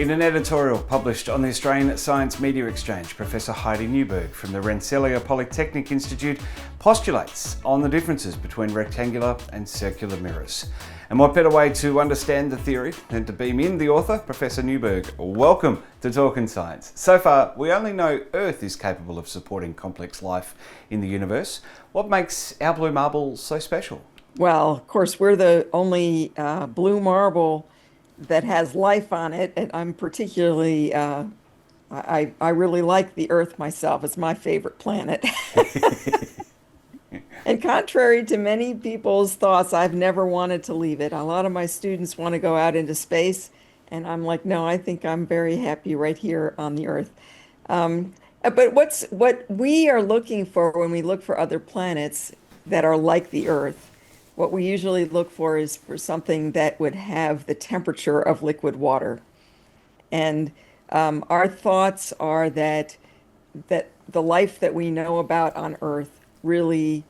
In an editorial published on the Australian Science Media Exchange, Professor Heidi Newberg from the Rensselaer Polytechnic Institute postulates on the differences between rectangular and circular mirrors. And what better way to understand the theory than to beam in the author, Professor Newberg. Welcome to Talkin Science. So far, we only know Earth is capable of supporting complex life in the universe. What makes our blue marble so special? Well, of course, we're the only blue marble that has life on it, and I'm particularly, I really like the Earth myself. It's my favorite planet. And contrary to many people's thoughts, I've never wanted to leave it. A lot of my students want to go out into space, and I'm like, no, I think I'm very happy right here on the Earth. But what we are looking for when we look for other planets that are like the Earth, what we usually look for is for something that would have the temperature of liquid water. And our thoughts are that the life that we know about on Earth really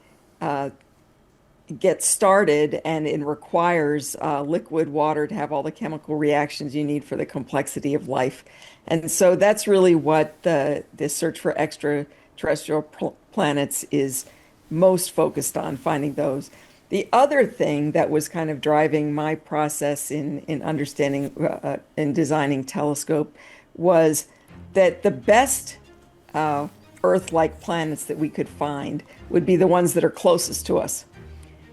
gets started, and it requires liquid water to have all the chemical reactions you need for the complexity of life. And so that's really what the search for extraterrestrial planets is most focused on, finding those. The other thing that was kind of driving my process in understanding and designing telescope was that the best Earth-like planets that we could find would be the ones that are closest to us.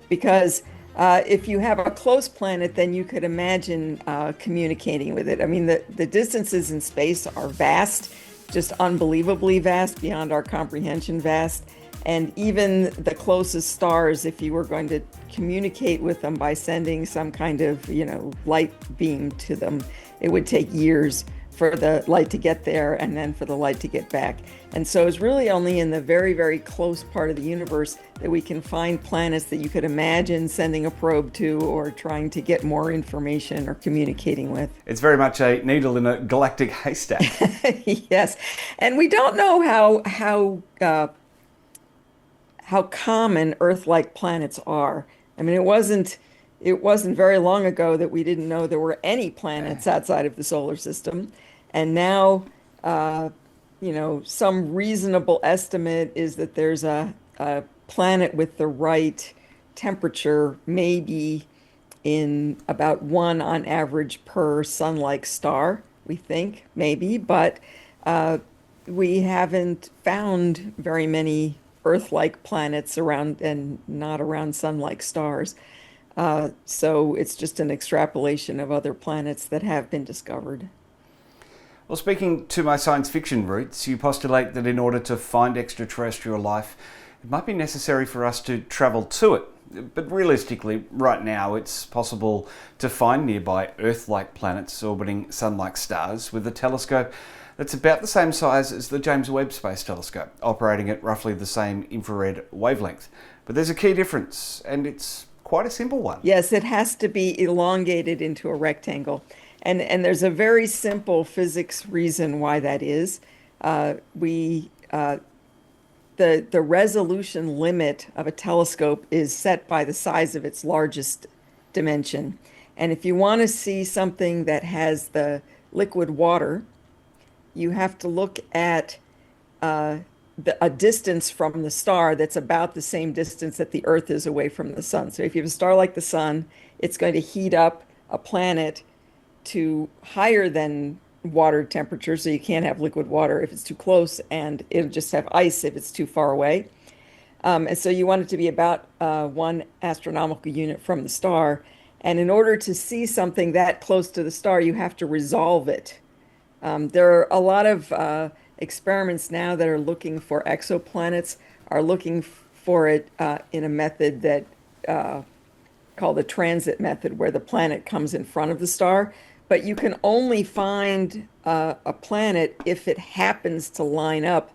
Because if you have a close planet, then you could imagine communicating with it. I mean, the distances in space are vast, just unbelievably vast, beyond our comprehension vast. And even the closest stars, if you were going to communicate with them by sending some kind of, light beam to them, it would take years for the light to get there and then for the light to get back. And so it's really only in the very, very close part of the universe that we can find planets that you could imagine sending a probe to or trying to get more information or communicating with. It's very much a needle in a galactic haystack. Yes. And we don't know how common Earth-like planets are. I mean, it wasn't very long ago that we didn't know there were any planets outside of the solar system. And now, some reasonable estimate is that there's a planet with the right temperature, maybe in about one on average per sun-like star, we think, maybe. But we haven't found very many Earth-like planets around and not around sun-like stars. So it's just an extrapolation of other planets that have been discovered. Well, speaking to my science fiction roots, you postulate that in order to find extraterrestrial life, it might be necessary for us to travel to it. But realistically, right now, it's possible to find nearby Earth-like planets orbiting sun-like stars with a telescope that's about the same size as the James Webb Space Telescope, operating at roughly the same infrared wavelength. But there's a key difference, and it's quite a simple one. Yes, it has to be elongated into a rectangle. And there's a very simple physics reason why that is. The resolution limit of a telescope is set by the size of its largest dimension. And if you want to see something that has the liquid water, you have to look at a distance from the star that's about the same distance that the Earth is away from the sun. So if you have a star like the sun, it's going to heat up a planet to higher than water temperature, so you can't have liquid water if it's too close, and it'll just have ice if it's too far away. And so you want it to be about 1 astronomical unit from the star. And in order to see something that close to the star, you have to resolve it. There are a lot of experiments now that are looking for exoplanets, are looking for it in a method that called the transit method, where the planet comes in front of the star. But you can only find a planet if it happens to line up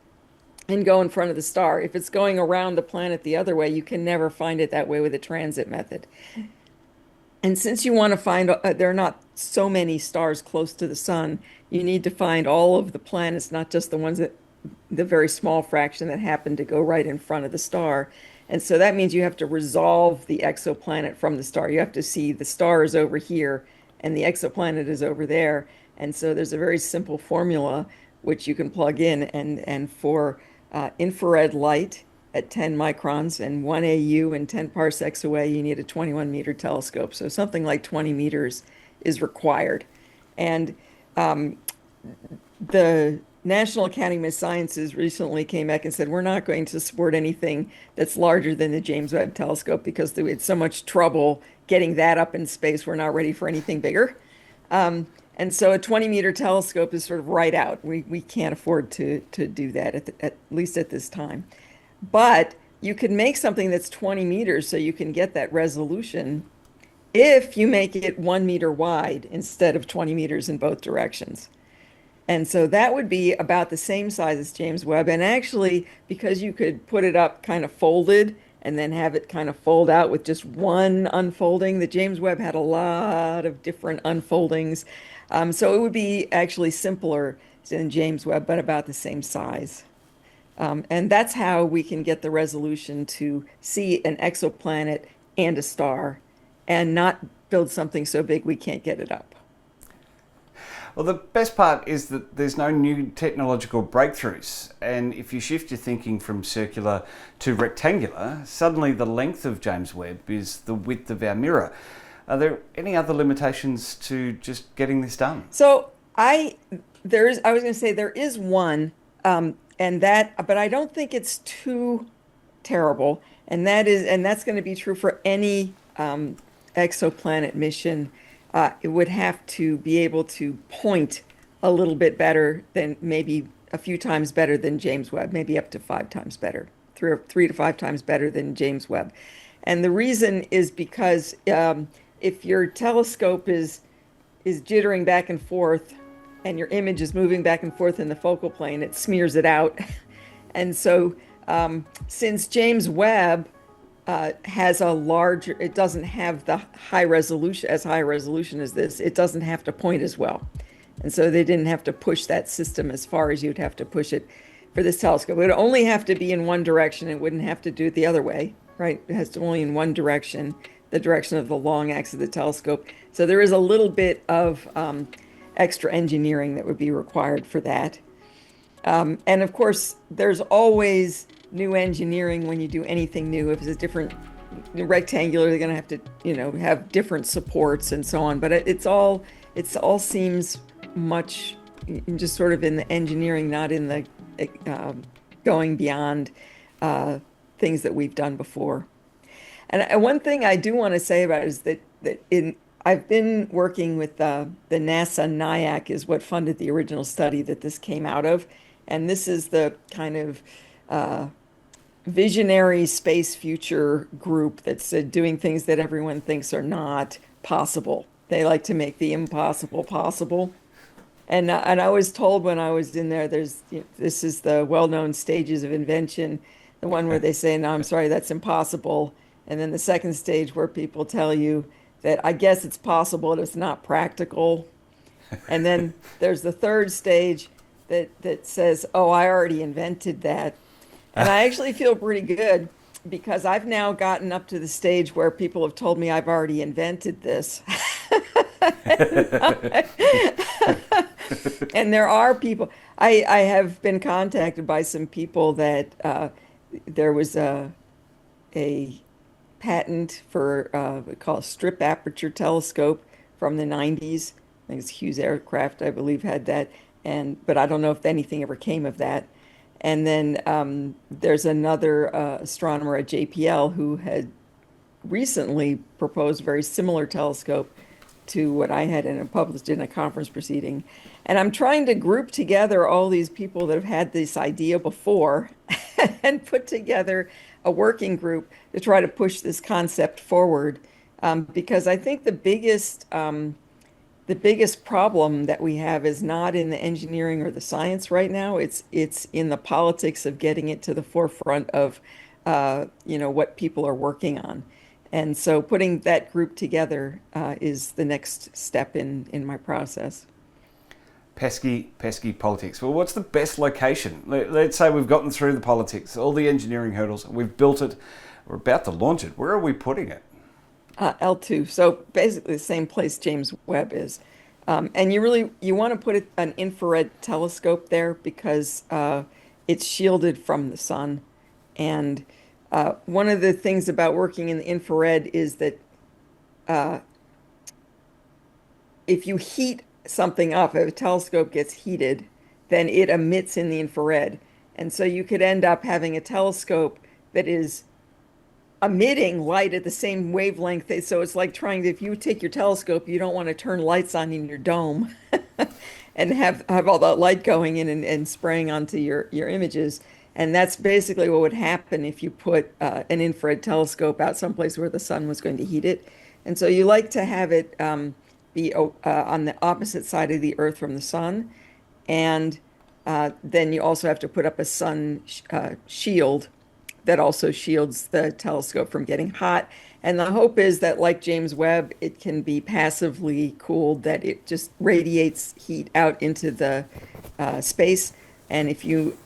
and go in front of the star. If it's going around the planet the other way, you can never find it that way with a transit method. And since you want to find, there are not so many stars close to the sun, you need to find all of the planets, not just the ones that, the very small fraction that happen to go right in front of the star. And so that means you have to resolve the exoplanet from the star. You have to see the star is over here and the exoplanet is over there. And so there's a very simple formula which you can plug in, and for infrared light at 10 microns and 1 AU and 10 parsecs away, you need a 21-meter telescope. So something like 20 meters is required. And the National Academy of Sciences recently came back and said, we're not going to support anything that's larger than the James Webb Telescope because we had so much trouble getting that up in space. We're not ready for anything bigger. And so a 20-meter telescope is sort of right out. We can't afford to do that, at least at this time. But you can make something that's 20 meters so you can get that resolution if you make it 1 meter wide instead of 20 meters in both directions. And so that would be about the same size as James Webb. And actually, because you could put it up kind of folded and then have it kind of fold out with just one unfolding, the James Webb had a lot of different unfoldings. So it would be actually simpler than James Webb, but about the same size. And that's how we can get the resolution to see an exoplanet and a star and not build something so big we can't get it up. Well, the best part is that there's no new technological breakthroughs. And if you shift your thinking from circular to rectangular, suddenly the length of James Webb is the width of our mirror. Are there any other limitations to just getting this done? So I was going to say there is one, but I don't think it's too terrible. And that's going to be true for any exoplanet mission. It would have to be able to point a little bit better than, maybe a few times better than James Webb, maybe up to 5 times better, 3 to 5 times better than James Webb. And the reason is because if your telescope is jittering back and forth and your image is moving back and forth in the focal plane, it smears it out. And so since James Webb has a larger, it doesn't have the high resolution as this, it doesn't have to point as well. And so they didn't have to push that system as far as you'd have to push it for this telescope. It would only have to be in one direction. It wouldn't have to do it the other way, right? It has to only in one direction, the direction of the long axis of the telescope. So there is a little bit of extra engineering that would be required for that. And of course, there's always new engineering when you do anything new. If it's a different rectangular, they're going to have to, have different supports and so on. But it all seems much just sort of in the engineering, not in the going beyond things that we've done before. And one thing I do want to say about it is that I've been working with the NASA NIAC is what funded the original study that this came out of. And this is the kind of visionary space future group that's doing things that everyone thinks are not possible. They like to make the impossible possible. And I was told when I was in there, this is the well-known stages of invention, the one where they say, no, I'm sorry, that's impossible. And then the second stage where people tell you that I guess it's possible, but it's not practical. And then there's the third stage that says, oh, I already invented that. And I actually feel pretty good because I've now gotten up to the stage where people have told me I've already invented this. And there are people, I have been contacted by some people that there was a patent for what we call a strip aperture telescope from the 90s. I think it's Hughes Aircraft, I believe, had that. But I don't know if anything ever came of that. And then there's another astronomer at JPL who had recently proposed a very similar telescope to what I had published in a conference proceeding. And I'm trying to group together all these people that have had this idea before and put together a working group to try to push this concept forward. Because I think the biggest problem that we have is not in the engineering or the science right now. It's in the politics of getting it to the forefront of, what people are working on. And so putting that group together is the next step in my process. Pesky politics. Well, what's the best location? Let's say we've gotten through the politics, all the engineering hurdles, we've built it, we're about to launch it. Where are we putting it? L2. So basically the same place James Webb is. And you want to put an infrared telescope there because it's shielded from the sun. And one of the things about working in the infrared is that if you heat something up, if a telescope gets heated, then it emits in the infrared. And so you could end up having a telescope that is emitting light at the same wavelength. So it's like if you take your telescope, you don't want to turn lights on in your dome and have all that light going in and spraying onto your images. And that's basically what would happen if you put an infrared telescope out someplace where the sun was going to heat it. And so you like to have it be on the opposite side of the Earth from the sun. And then you also have to put up a sun shield that also shields the telescope from getting hot. And the hope is that, like James Webb, it can be passively cooled, that it just radiates heat out into the space. And if you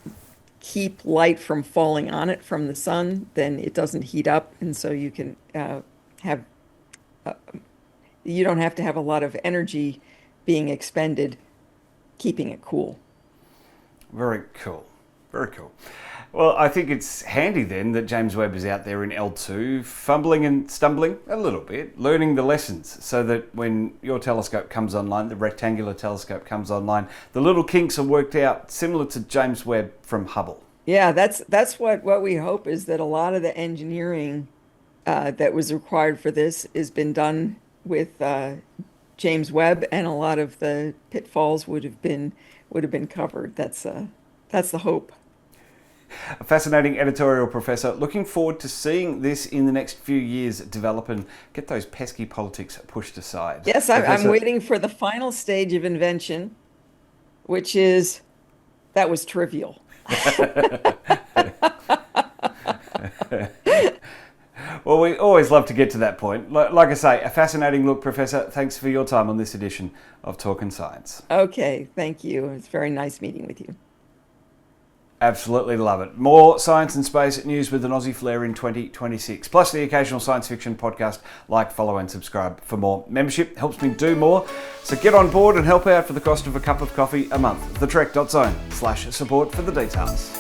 keep light from falling on it from the sun, then it doesn't heat up. And so you can you don't have to have a lot of energy being expended keeping it cool. Very cool. Very cool. Well, I think it's handy then that James Webb is out there in L2, fumbling and stumbling a little bit, learning the lessons, so that when your telescope comes online, the rectangular telescope comes online, the little kinks are worked out similar to James Webb from Hubble. Yeah, that's what we hope, is that a lot of the engineering that was required for this has been done with James Webb, and a lot of the pitfalls would have been covered. That's the hope. A fascinating editorial, Professor. Looking forward to seeing this in the next few years develop and get those pesky politics pushed aside. Yes, I'm waiting for the final stage of invention, which is, that was trivial. Well, we always love to get to that point. Like I say, a fascinating look, Professor. Thanks for your time on this edition of Talkin Science. Okay, thank you. It's very nice meeting with you. Absolutely love it. More science and space news with an Aussie flair in 2026, plus the occasional science fiction podcast. Like, follow and subscribe for more. Membership helps me do more, so get on board and help out for the cost of a cup of coffee a month. thetrek.zone/support for the details.